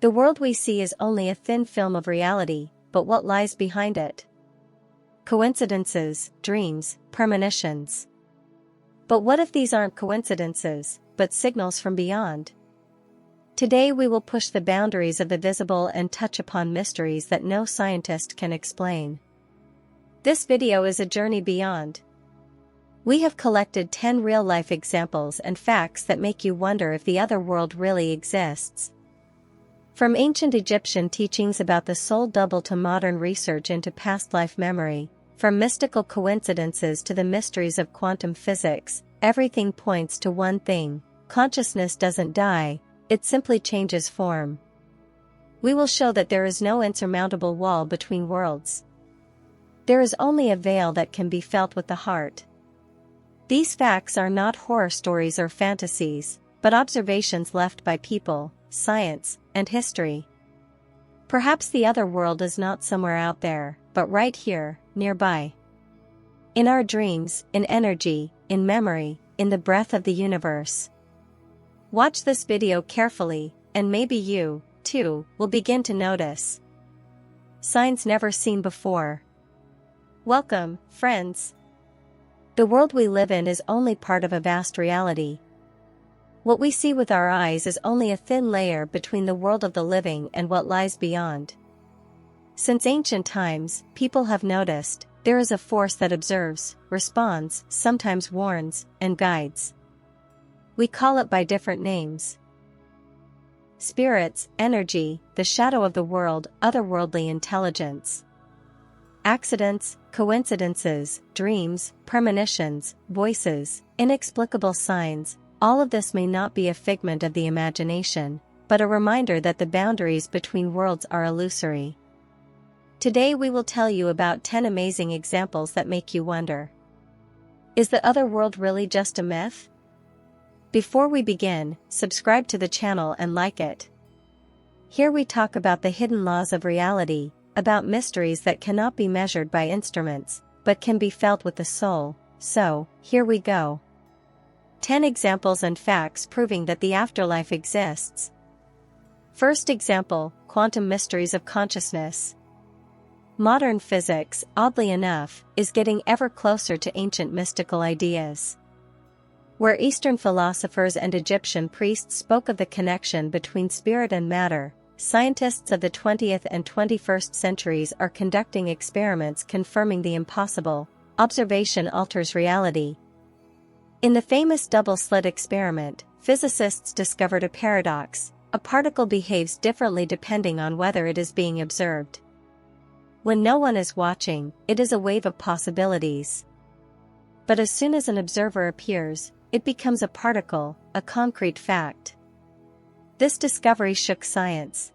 The world we see is only a thin film of reality, but what lies behind it? Coincidences, dreams, premonitions. But what if these aren't coincidences, but signals from beyond? Today we will push the boundaries of the visible and touch upon mysteries that no scientist can explain. This video is a journey beyond. We have collected 10 real-life examples and facts that make you wonder if the other world really exists. From ancient Egyptian teachings about the soul double to modern research into past life memory, from mystical coincidences to the mysteries of quantum physics, everything points to one thing: consciousness doesn't die, it simply changes form. We will show that there is no insurmountable wall between worlds. There is only a veil that can be felt with the heart. These facts are not horror stories or fantasies, but observations left by people, science, and history. Perhaps the other world is not somewhere out there, but right here, nearby. In our dreams, in energy, in memory, in the breath of the universe. Watch this video carefully, and maybe you, too, will begin to notice signs never seen before. Welcome, friends. The world we live in is only part of a vast reality. What we see with our eyes is only a thin layer between the world of the living and what lies beyond. Since ancient times, people have noticed there is a force that observes, responds, sometimes warns, and guides. We call it by different names: spirits, energy, the shadow of the world, otherworldly intelligence. Accidents, coincidences, dreams, premonitions, voices, inexplicable signs, all of this may not be a figment of the imagination, but a reminder that the boundaries between worlds are illusory. Today we will tell you about 10 amazing examples that make you wonder: is the other world really just a myth? Before we begin, subscribe to the channel and like it. Here we talk about the hidden laws of reality, about mysteries that cannot be measured by instruments, but can be felt with the soul. So, here we go. 10 examples and facts proving that the afterlife exists. First example: quantum mysteries of consciousness. Modern physics, oddly enough, is getting ever closer to ancient mystical ideas. Where Eastern philosophers and Egyptian priests spoke of the connection between spirit and matter, scientists of the 20th and 21st centuries are conducting experiments confirming the impossible: observation alters reality. In the famous double-slit experiment, physicists discovered a paradox: a particle behaves differently depending on whether it is being observed. When no one is watching, it is a wave of possibilities. But as soon as an observer appears, it becomes a particle, a concrete fact. This discovery shook science.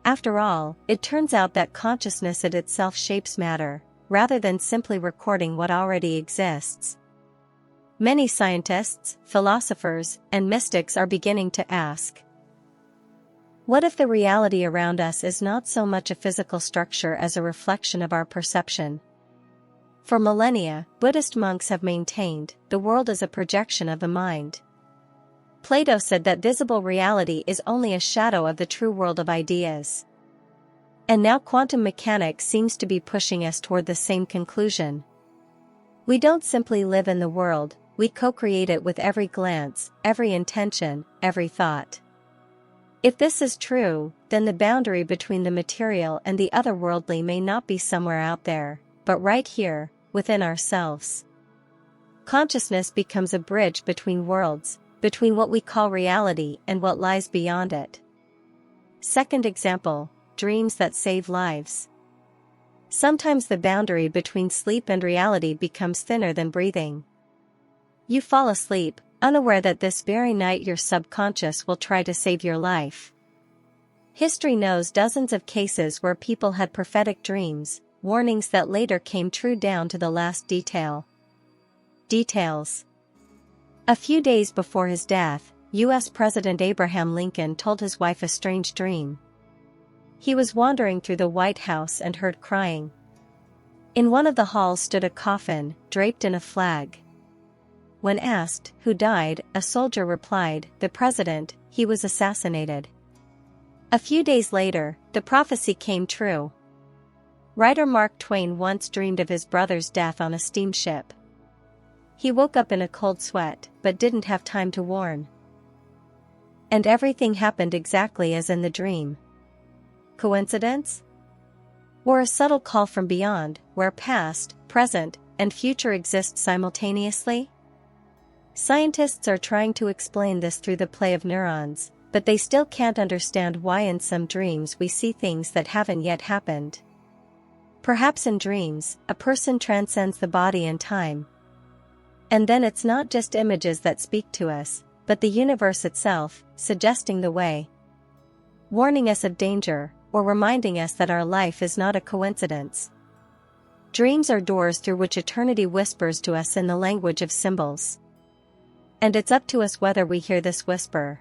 After all, it turns out that consciousness it itself shapes matter, rather than simply recording what already exists. Many scientists, philosophers, and mystics are beginning to ask, what if the reality around us is not so much a physical structure as a reflection of our perception? For millennia, Buddhist monks have maintained the world is a projection of the mind. Plato said that visible reality is only a shadow of the true world of ideas. And now quantum mechanics seems to be pushing us toward the same conclusion. We don't simply live in the world, we co-create it with every glance, every intention, every thought. If this is true, then the boundary between the material and the otherworldly may not be somewhere out there, but right here, within ourselves. Consciousness becomes a bridge between worlds, between what we call reality and what lies beyond it. Second example: dreams that save lives. Sometimes the boundary between sleep and reality becomes thinner than breathing. You fall asleep, unaware that this very night your subconscious will try to save your life. History knows dozens of cases where people had prophetic dreams, warnings that later came true down to the last detail. Details. A few days before his death, U.S. President Abraham Lincoln told his wife a strange dream. He was wandering through the White House and heard crying. In one of the halls stood a coffin, draped in a flag. When asked who died, a soldier replied, "The president, he was assassinated." A few days later, the prophecy came true. Writer Mark Twain once dreamed of his brother's death on a steamship. He woke up in a cold sweat, but didn't have time to warn. And everything happened exactly as in the dream. Coincidence? Or a subtle call from beyond, where past, present, and future exist simultaneously? Scientists are trying to explain this through the play of neurons, but they still can't understand why in some dreams we see things that haven't yet happened. Perhaps in dreams, a person transcends the body and time. And then it's not just images that speak to us, but the universe itself, suggesting the way. Warning us of danger, or reminding us that our life is not a coincidence. Dreams are doors through which eternity whispers to us in the language of symbols. And it's up to us whether we hear this whisper.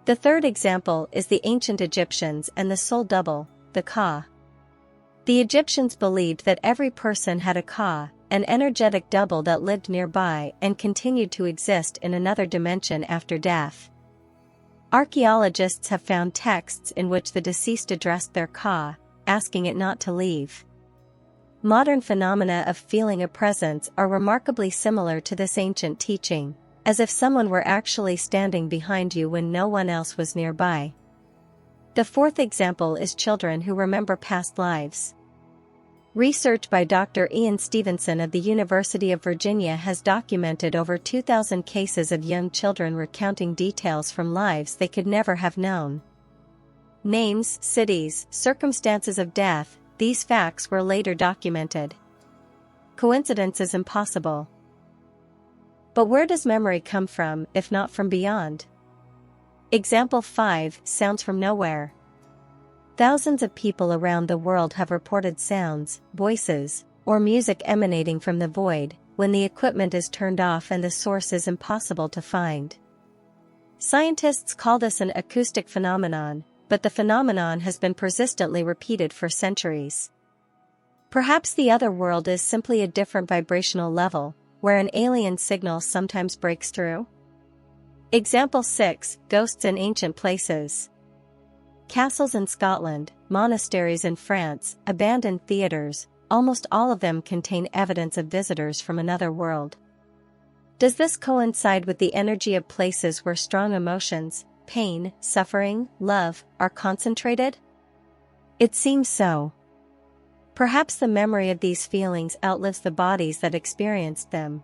The third example is the ancient Egyptians and the soul double, the Ka. The Egyptians believed that every person had a Ka, an energetic double that lived nearby and continued to exist in another dimension after death. Archaeologists have found texts in which the deceased addressed their Ka, asking it not to leave. Modern phenomena of feeling a presence are remarkably similar to this ancient teaching, as if someone were actually standing behind you when no one else was nearby. The fourth example is children who remember past lives. Research by Dr. Ian Stevenson of the University of Virginia has documented over 2,000 cases of young children recounting details from lives they could never have known. Names, cities, circumstances of death, these facts were later documented. Coincidence is impossible. But where does memory come from, if not from beyond? Example 5, sounds from nowhere. Thousands of people around the world have reported sounds, voices, or music emanating from the void, when the equipment is turned off and the source is impossible to find. Scientists call this an acoustic phenomenon, but the phenomenon has been persistently repeated for centuries. Perhaps the other world is simply a different vibrational level, where an alien signal sometimes breaks through? Example 6, ghosts in ancient places. Castles in Scotland, monasteries in France, abandoned theaters, almost all of them contain evidence of visitors from another world. Does this coincide with the energy of places where strong emotions, pain, suffering, love, are concentrated? It seems so. Perhaps the memory of these feelings outlives the bodies that experienced them.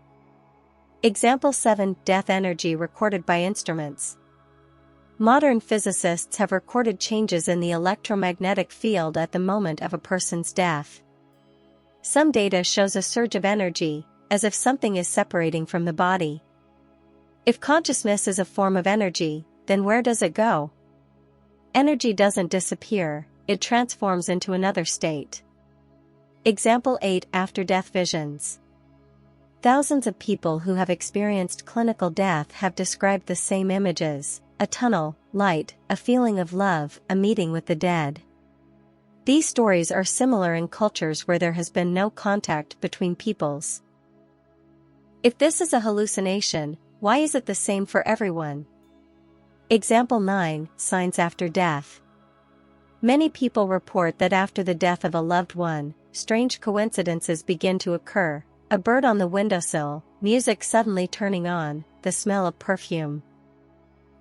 Example 7, death energy recorded by instruments. Modern physicists have recorded changes in the electromagnetic field at the moment of a person's death. Some data shows a surge of energy, as if something is separating from the body. If consciousness is a form of energy, then where does it go? Energy doesn't disappear, it transforms into another state. Example 8, after-death visions. Thousands of people who have experienced clinical death have described the same images: a tunnel, light, a feeling of love, a meeting with the dead. These stories are similar in cultures where there has been no contact between peoples. If this is a hallucination, why is it the same for everyone? Example 9, signs after death. Many people report that after the death of a loved one, strange coincidences begin to occur: a bird on the windowsill, music suddenly turning on, the smell of perfume.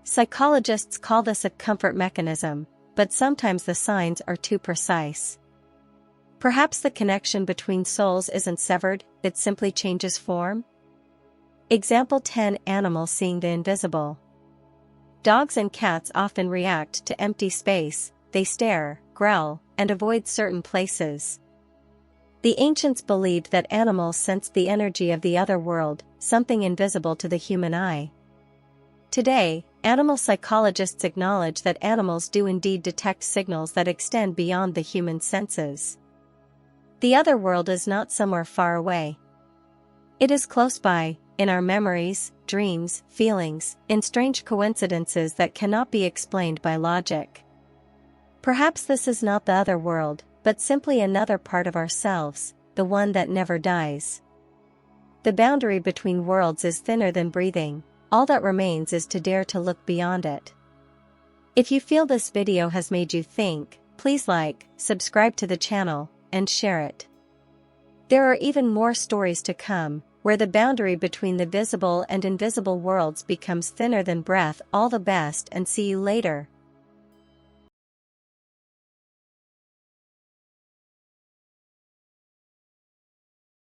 Psychologists call this a comfort mechanism, but sometimes the signs are too precise. Perhaps the connection between souls isn't severed, it simply changes form? Example 10, animals seeing the invisible. Dogs and cats often react to empty space, they stare, growl, and avoid certain places. The ancients believed that animals sensed the energy of the other world, something invisible to the human eye. Today, animal psychologists acknowledge that animals do indeed detect signals that extend beyond the human senses. The other world is not somewhere far away. It is close by, in our memories, dreams, feelings, in strange coincidences that cannot be explained by logic. Perhaps this is not the other world, but simply another part of ourselves, the one that never dies. The boundary between worlds is thinner than breathing, all that remains is to dare to look beyond it. If you feel this video has made you think, please like, subscribe to the channel, and share it. There are even more stories to come, where the boundary between the visible and invisible worlds becomes thinner than breath. All the best and see you later.